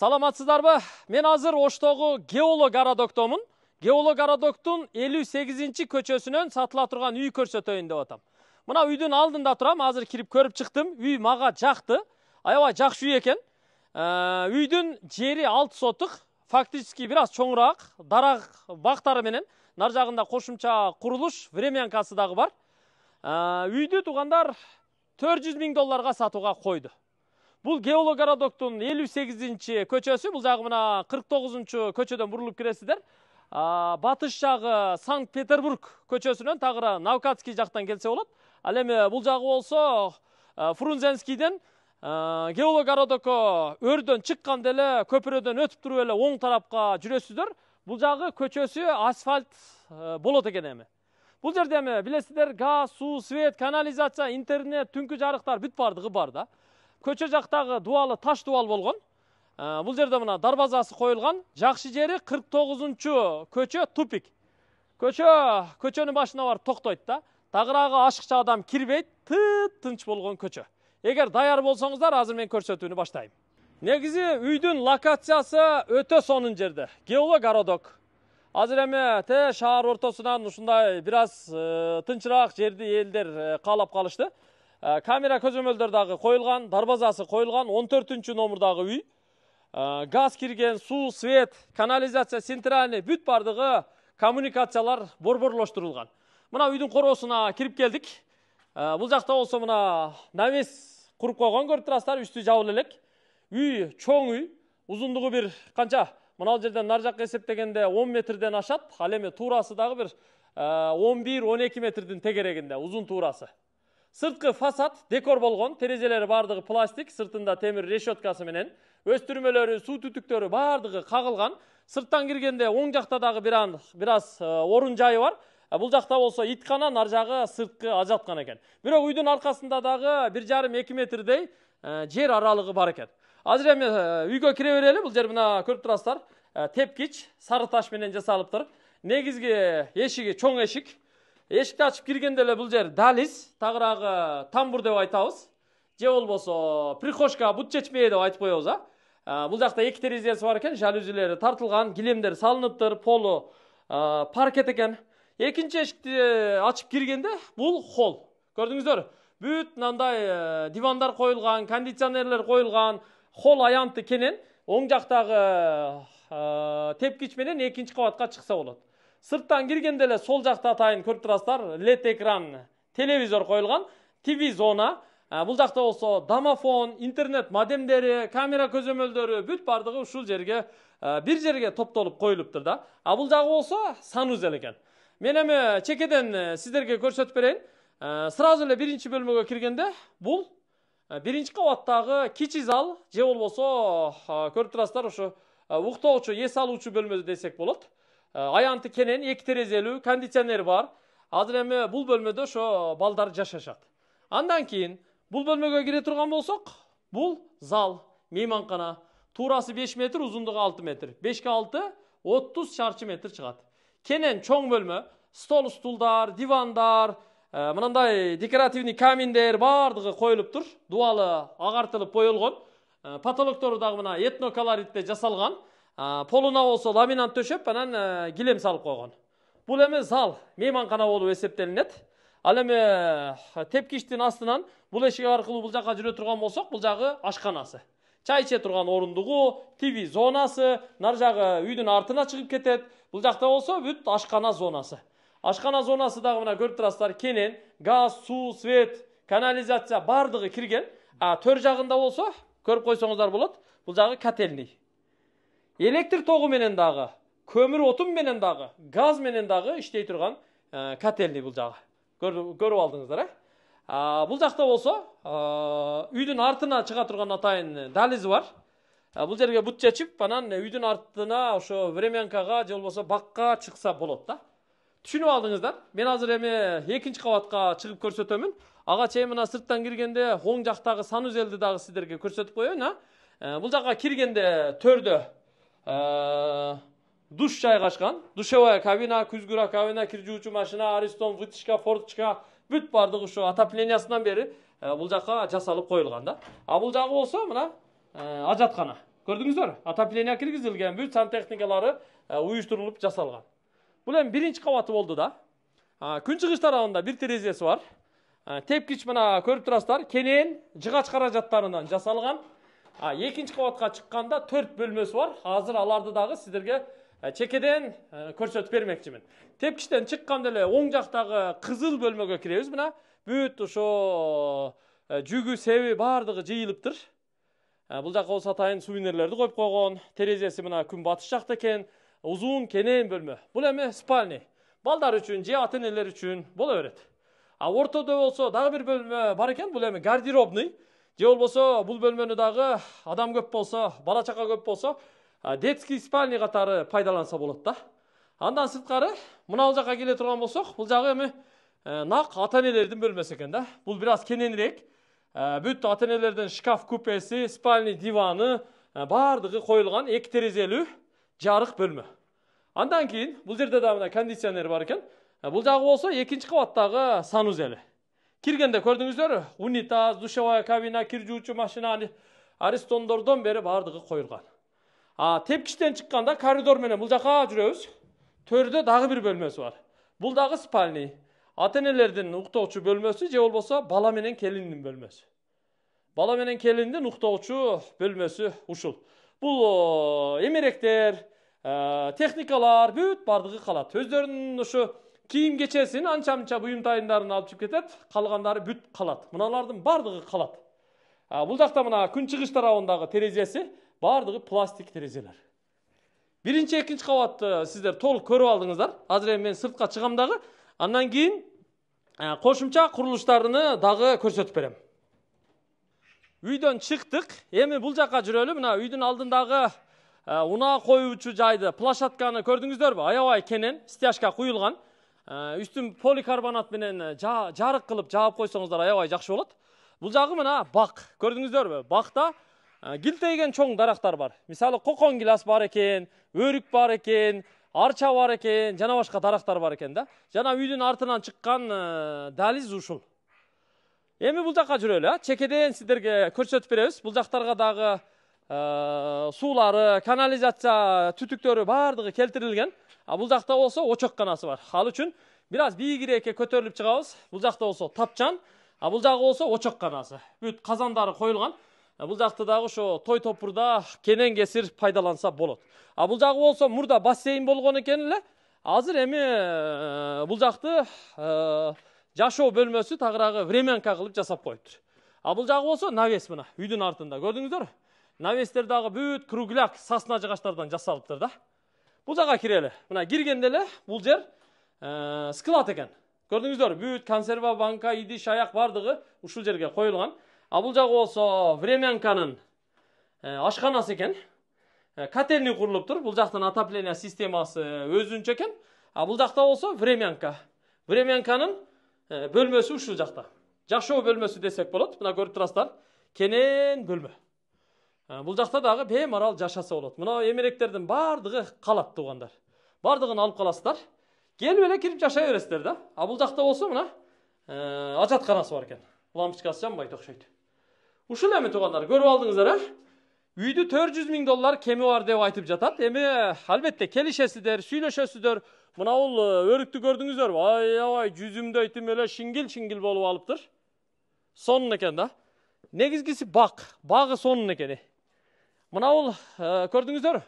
Саламатсыздарбы? Мен азыр Оштогу Геолог Арадоктомун. Геолог Арадоктун 58-ci көчөсүнөн сатыла турган үй көрсөтөйүн деп атам. Мына үйдүн алдында турам, азыр кирип көрүп чыктым. Үй мага жакты. Аябай жакшы үй экен. Үйдүн жери 6 сотук, фактически бир аз чоңураак, дарак бактары менен. Нар жагында кошумча курулуш времянкасы дагы бар. Үйдү туугандар $400.000 сатууга койду. Бул Геолог Арадоктун 58-ci көчөсү, бул жагы мына 49-чу көчөдөн бурулуп киресиздер. Батыш жагы Санкт-Петербург көчөсүнөн тагыра Навкатский жактан келсе болот. Ал эми бул жагы болсо Фрунзенскийден Геолог Арадокко өрдөн чыккан деле көпүрөдөн өтүп туруп эле оң тарапка жүрөсүздөр. Бул жагы көчөсү асфальт болот экен эми. Бул жерде эми билесиздер, газ, суу, свет, канализация, интернет, түнкү жарыктар бүт бардыгы бар да. Көчө жактагы дуалы таш дуал болгон. Бул жерде мына дарбазасы коюлган. Жакшы жери 49-чу көчө тупик. Көчөнүн башына барып токтойт да. Тагыраагы ашыкча адам кирбейт, тынч болгон көчө. Эгер даяр болсоңуздар, азыр мен көрсөтүүнү баштайм. Негизи үйдүн локациясы өтө сонун жерде. Геолог Арадок. Азыр эми шаар ортосунан ушундай бир аз тынчыраак жерди элдер каалап калышты. Камера көзөмөлдөр дагы коюлган, дарбазасы коюлган, 14-чү номурдагы үй. Газ кирген, суу, свет, канализация, центральный бүт бардыгы коммуникациялар борборлоштурулган. Мына үйдүн короосуна кирип келдик. Бул жакта болсо мына навес куруп койгон, көрүп турасыздар, үстү жабыла элек. Үй чоң үй, узундугу бир канча? Мына жерден нар жакка эсептегенде 10 метрден ашат. Ал эми туурасы дагы бир 11-12 метрдин тегерегинде узун туурасы. Сырткы фасад декор болгон, терезелери бардыгы пластик, сыртында темир решеткасы менен, өстүрмөлөрү, суу түтүктөрү бардыгы кагылган. Сырттан киргенде оң жакта дагы бир аз орун жайы бар. Бул жакта болсо иткана, нар жагы сырткы ажаткан экен. Бирок үйдүн аркасында дагы 1,5-2 метрдей жер аралыгы бар экен. Азыр эми үйгө кире берели. Бул жер мына көрүп турасыздар, тепкич, сары таш менен жасалыптыр. Негизги эшиги чоң эшик. Эшикти ачып киргенде эле бул жер дализ, тагыраагы тамбур деп айтабыз. Же болбосо прихожка, бут чечмее деп айтып коебуз. Бул жакта 2 терезеси бар экен, жалюзилери тартылган, килемдер салыныптыр, полу паркет экен. Экинчи эшикти ачып киргенде бул холл. Көрдүңүздөр? Бүт мындай дивандар коюлган, кондиционерлер коюлган, холл аянты кенен, оң жактагы тепкич менен 2-нчи кабатка чыкса болот. Сырттан киргенде эле сол жакта атайын көрүп турасыздар, LED экран, телевизор коюлган, TV зона. Бул жакта болсо домофон, интернет модемдери, камера көзөмөлдөрү бүт бардыгы ушул жерге бир жерге топтолуп коюлуптур да. Бул жагы болсо санузел экен. Мен эми чекеден сиздерге көрсөтүп берейин. Сразу эле биринчи бөлмөгө киргенде бул биринчи кабаттагы кичи зал, же болбосо көрүп турасыздар, ушу уктоочу, эс алуучу бөлмө десек болот. Аянты кенен, 2 терезелүү, кондиционер бар. Азыр эми бул бөлмөдө ошо балдар жашашат. Андан кийин бул бөлмөгө кире турган болсок, бул зал, мейманкана. Туурасы 5 метр, узундугу 6 метр. 5 × 6 30 чарчы метр чыгат. Кенен чоң бөлмө, стол, стулдар, дивандар, мындай декоративный каминдер бардыгы коюлуптур. Дуалы агартылып боелгон. Потолоктору дагы мына этноколоритте жасалган. Полуна болсо ламинат төшөп, анан килем салып койгон. Бул эми зал, мейманкана болуп эсептелинет. Ал эми тепкичтин астынан бул эшик аркылуу бул жакка жүрө турган болсок, бул жагы ашканасы. Чай иче турган орундугу, TV зонасы, нар жагы үйдүн артына чыгып кетет. Бул жакта болсо бүт ашкана зонасы. Ашкана зонасы дагы мына көрүп турасыздар, кенен, газ, суу, свет, канализация бардыгы кирген. Төр жагында болсо, көрүп койсоңуздар болот, бул жагы котельный. Электр тогу менен дагы, көмүр отун менен дагы, газ менен дагы иштей турган котельный бул жагы. Көрүп алдыңыздар, Бул жакта болсо, үйдүн артына чыга турган атайын дализи бар. Бул жерге бут чечип, анан үйдүн артына ошо времянкага же болбосо бакка чыкса болот да. Түшүнүп алдыңыздар? Мен азыр эми 2-нчи кабатка чыгып көрсөтөмүн. Ага чейин мына сырттан киргенде оң жактагы санузелди дагы сиздерге көрсөтүп коеюн, Бул жакка киргенде төрдө душ жайгашкан. Душевая кабина, күзгү раковина, кир жуучу машина, аристон, вытяжка, форточка бүт бардыгы ушу отоплениясынан бери бул жакка жасалып коюлган да. Бул жагы болсо мына ажаткана. Көрдүңүздөр? Отопление киргизилген, бүт сантехникалары уюштурулуп жасалган. Бул эми биринчи кабаты болду да. Күн чыгыш тарабында бир терезеси бар. Тепкич мына көрүп турасыздар, кенен жыгач каражаттарынан жасалган. Экинчи кабатка чыкканда 4 бөлмөсү бар. Азыр аларды дагы сиздерге чекеден көрсөтүп бермекчимин. Тепкичтен чыкканда эле оң жактагы кызыл бөлмөгө киребиз. Мына бүт ошо жүгү, себи бардыгы жыйылыптыр. Бул жакка болсо атайын сувенирлерди коюп койгон. Терезеси мына күн батыш жакта экен. Узун кенен бөлмө. Бул эми спальня. Балдар үчүн же ата-энелер үчүн боло берет. Ортодо болсо дагы бир бөлмө бар экен. Бул эми гардеробный. Же болбосо бул бөлмөнү дагы адам көп болсо, бала чака көп болсо, детский спальня катары пайдаланса болот да. Андан сырткары мына бул жакка келе турган болсок, бул жагы эми нак ата-энелердин бөлмөсү экен да. Бул бир аз кененирээк. Бүт ата-энелердин шкаф купеси, спальня диваны бардыгы коюлган 2 терезелүү жарык бөлмө. Андан кийин бул жерде да мына кондиционер бар экен. Бул жагы болсо экинчи кабаттагы санузели. Киргенде көрдүңүздөр, унитаз, душевая кабина, кир жуучу машина, Аристондордон бери бардыгы коюлган. Тепкичтен чыкканда коридор менен бул жака жүрөбүз. Төрдө дагы бир бөлмөсү бар. Бул дагы спальня. Ата-энелердин уктоочу бөлмөсү же болбосо бала менен келиндин бөлмөсү. Бала менен келиндин уктоочу бөлмөсү ушул. Бул эмеректер, техникалар бүт бардыгы калат. Өздөрүнүн ушу кийим кечесин анча-мынча буюм тайындарын алып чыгып кетет, калгандары бүт калат. Мыналардын бардыгы калат. Бул жакта мына күн чыгыш тарабындагы терезеси бардыгы пластик терезелер. Биринчи, экинчи кабатты сиздер толук көрүп алдыңыздар. Азыр эми мен сыртка чыгам дагы, андан кийин кошумча курулуштарыны дагы көрсөтүп берем. Үйдөн чыктык. Эми бул жакка жүрөлү. Мына үйдүн алдындагы унаа коюучу жайды, площадканы көрдүңүздөрбү? Аябай кенен, стяжка куюлган. Үстүн поликарбонат менен жарык кылып жаап койсоңуздар аябай жакшы болот. Бул жагы мына бак. Көрдүңүздөрбү? Бакта гилтейген чоң дарактар бар. Мисалы кокон гилас бар экен, өрүк бар экен, арча бар экен, жана башка дарактар бар экен да. Жана үйдүн артынан чыккан дализ ушул. Эми бул жакка жүрөлү. Чекеден сиздерге көрсөтүп беребиз. Бул жактарга дагы суулары, канализация түтүктөрү бардыгы келтирилген. Бул жакта болсо очокканасы бар. Ал үчүн бир аз бийигирээкке көтөрүлүп чыгабыз. Бул жакта болсо тапчан, бул жагы болсо очокканасы. Бүт казандары коюлган. Бул жакты дагы ошо той топурда кенен кесир пайдаланса болот. Бул жагы болсо мурда бассейн болгон экен эле. Азыр эми бул жакты жашоо бөлмөсү тагыраагы времянка кылып жасап коюптур. Бул жагы болсо навес мына үйдүн артында. Көрдүңүздөр? Навестер дагы бүт кругляк сасна жыгачтардан жасалыптыр да. Бул жака кирели. Мына киргенде эле бул жер склад экен. Көрдүңүздөр? Бүт консерва, банка, идиш, аяк бардыгы ушул жерге коюлган. Бул жагы болсо времянканын ашканасы экен. Котельный курулуптур. Бул жактын отопление системасы өзүнчө экен. Бул жакта болсо времянка. Времянканын бөлмөсү ушул жакта. Жашоо бөлмөсү десек болот. Мына көрүп турасыздар. Кенен бөлмө. Бул жакта дагы беймарал жашаса болот. Мына эмеректердин бардыгы калат туугандар. Бардыгын алып каласыздар. Келип эле кирип жашай бересиздер да. Бул жакта болсо мына ажатканасы бар экен. Лампочкасы жанбайт окшойт. Ушул эми туугандар көрүп алдыңыздар, Үйдү $400.000 кеми бар деп айтып жатат. Эми албетте келишесиздер, сүйлөшөсүздөр. Мына бул өрүктү көрдүңүздөрбү? Аябай жүзүмдөй тим эле шингил болуп алыптыр. Сонун экен да. Негизгиси багы сонун экен. Мына бул көрдүңүздөр?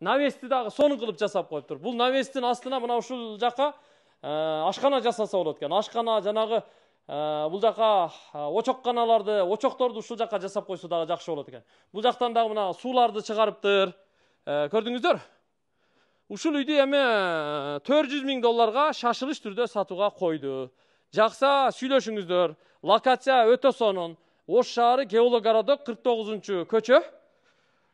Навести дагы сонун кылып жасап коюптур. Бул навестин астына мына ушул жака ашкана жасаса болот экен. Ашкана жанагы бул жака очокканаларды, очокторду ушул жака жасап койсо дагы жакшы болот экен. Бул жактан дагы мына сууларды чыгарыптыр. Көрдүңүздөр? Ушул үйдү эми $400.000 шашылыш түрдө сатууга койду. Жакса сүйлөшүңүздөр. Локация өтө сонун. Ош шаары Геологородок 49-көчө.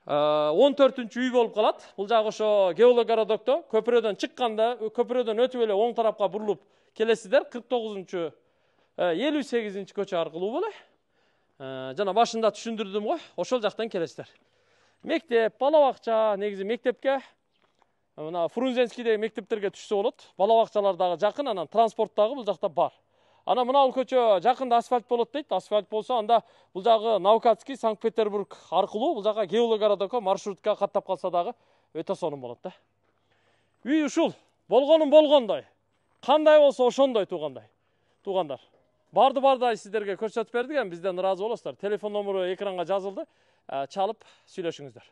14-үй болуп калат. Бул жагы ошо Геологородокто көпүрөдөн чыкканда, көпүрөдөн өтүп эле оң тарапка бурулуп келесиздер. 49-58 көчө аркылуу боло. Жана башында түшүндүрдүм го, ошол жактан келесиздер. Мектеп, бала бакча, негизи мектепке мына Фрунзенскийдеги мектептерге түшсө болот. Бала бакчалар дагы жакын, анан транспорт дагы бул жакта бар. Ана мына көчө жакында асфальт болот дейт. Асфальт болсо анда бул жагы Наукатский, Санкт-Петербург аркылуу бул жака Геологородокко маршрутка каттап калса дагы өтө сонун болот да. Үй ушул. Болгонун болгондой. Кандай болсо ошондой туугандар. Барды сиздерге көрсөтүп бердик, эми бизден ыраазы болосуздар. Телефон номеру экранга жазылды. Чалып сүйлөшүңүздөр.